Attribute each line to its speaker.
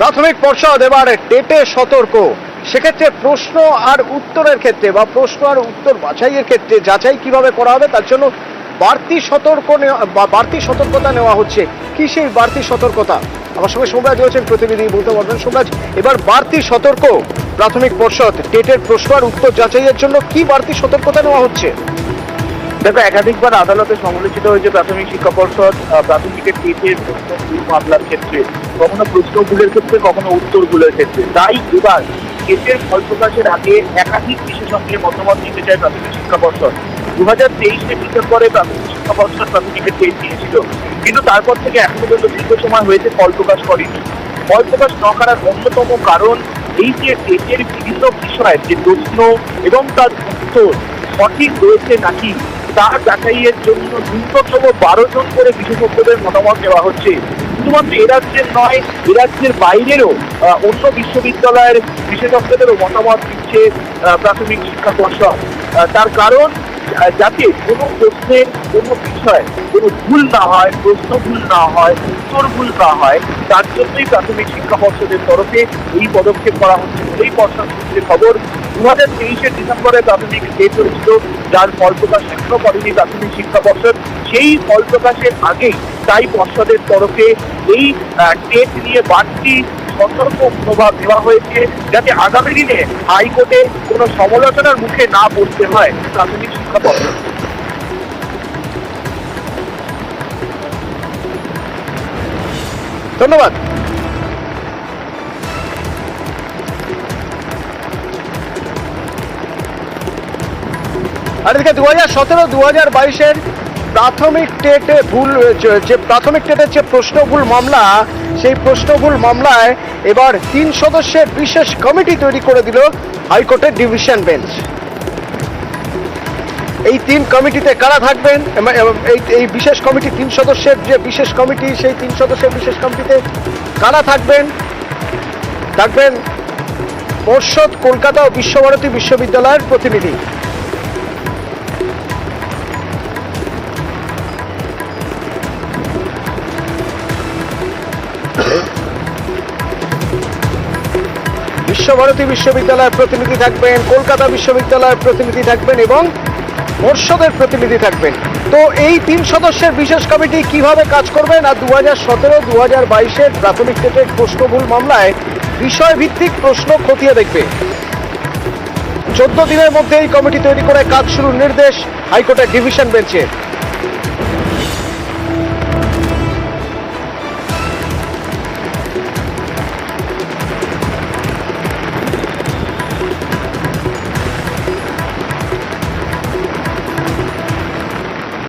Speaker 1: প্রাথমিক পর্ষদ এবার টেটে সতর্ক। সেক্ষেত্রে প্রশ্ন আর উত্তরের ক্ষেত্রে বা প্রশ্ন আর উত্তর বাছাইয়ের ক্ষেত্রে যাচাই কিভাবে করা হবে তার জন্য বাড়তি সতর্কতা নেওয়া হচ্ছে। কি সেই বাড়তি সতর্কতা? আমার সঙ্গে সোমরাজ রয়েছেন, প্রতিনিধি বলতে পারবেন। সোমরাজ, এবার বাড়তি সতর্ক প্রাথমিক পর্ষদ টেটের প্রশ্ন আর উত্তর যাচাইয়ের জন্য কি বাড়তি সতর্কতা নেওয়া হচ্ছে?
Speaker 2: দেখো, একাধিকবার আদালতে সমালোচিত হয়েছে প্রাথমিক শিক্ষা পর্ষদ প্রাথমিকের টেটের প্রশ্ন মামলার ক্ষেত্রে, কখনো প্রশ্নগুলোর ক্ষেত্রে, কখনো উত্তরগুলোর ক্ষেত্রে। তাই এবার টেটের ফল প্রকাশের আগে একাধিক বিশেষজ্ঞের মতামত নিতে চায় প্রাথমিক শিক্ষা পর্ষদ। 2023 ডিসেম্বরে প্রাথমিক শিক্ষা পর্ষদ প্রাথমিকের টেট দিয়েছিল, কিন্তু তারপর থেকে এখনো পর্যন্ত দীর্ঘ সময় হয়েছে ফল প্রকাশ করেনি। ফল প্রকাশ না করার অন্যতম কারণ এই যে টেটের বিভিন্ন বিষয়ের যে প্রশ্ন এবং তার উত্তর সঠিক রয়েছে নাকি তা যাচাইয়ের জন্য ন্যূনতম 12 জন করে বিশেষজ্ঞদের মতামত দেওয়া হচ্ছে। শুধুমাত্র এ রাজ্যের নয়, এ রাজ্যের বাইরেরও অন্য বিশ্ববিদ্যালয়ের বিশেষজ্ঞদেরও মতামত দিচ্ছে প্রাথমিক শিক্ষা পর্ষদ। তার কারণ যাতে কোনো প্রশ্নের কোনো বিষয় কোনো ভুল না হয়, প্রশ্ন ভুল না হয়, উত্তর ভুল না হয়, তার জন্যই প্রাথমিক শিক্ষা পর্ষদের তরফে এই পদক্ষেপ করা হচ্ছে বলেই পর্ষদ সূত্রে খবর। 2023 ডিসেম্বরে প্রাথমিক টেট হয়েছিল, যার ফল প্রকাশ এখনো করেনি প্রাথমিক শিক্ষা পর্ষদ। সেই ফল প্রকাশের আগেই তাই পর্ষদের তরফে এই টেট নিয়ে বাড়তি সতর্ক প্রভাব দেওয়া হয়েছে, যাতে আগামী দিনে হাইকোর্টে কোনো সমালোচনার মুখে না পড়তে হয় প্রাথমিক শিক্ষা পর্ষদ।
Speaker 1: ধন্যবাদ। আর এদিকে 2017-2022 প্রাথমিক টেটে প্রাথমিক টেটের যে প্রশ্ন ভুল মামলা, সেই প্রশ্ন ভুল মামলায় এবার 3 সদস্যের বিশেষ কমিটি তৈরি করে দিল হাইকোর্টের ডিভিশন বেঞ্চ। এই 3 কমিটিতে কারা থাকবেন? এই বিশেষ কমিটি 3 সদস্যের যে বিশেষ কমিটি, সেই 3 সদস্যের বিশেষ কমিটিতে কারা থাকবেন? থাকবেন পর্ষদ, কলকাতা ও বিশ্বভারতী বিশ্ববিদ্যালয়ের প্রতিনিধি। বিশ্বভারতী বিশ্ববিদ্যালয়ের প্রতিনিধি থাকবেন, কলকাতা বিশ্ববিদ্যালয়ের প্রতিনিধি থাকবেন এবং পর্ষদের প্রতিনিধি থাকবেন। তো এই 3 সদস্যের বিশেষ কমিটি কিভাবে কাজ করবেন? আর 2017-2022 প্রাথমিক টেটের প্রশ্ন ভুল মামলায় বিষয়ভিত্তিক প্রশ্ন খতিয়ে দেখবে। 14 দিনের মধ্যে এই কমিটি তৈরি করে কাজ শুরুর নির্দেশ হাইকোর্টের ডিভিশন বেঞ্চের।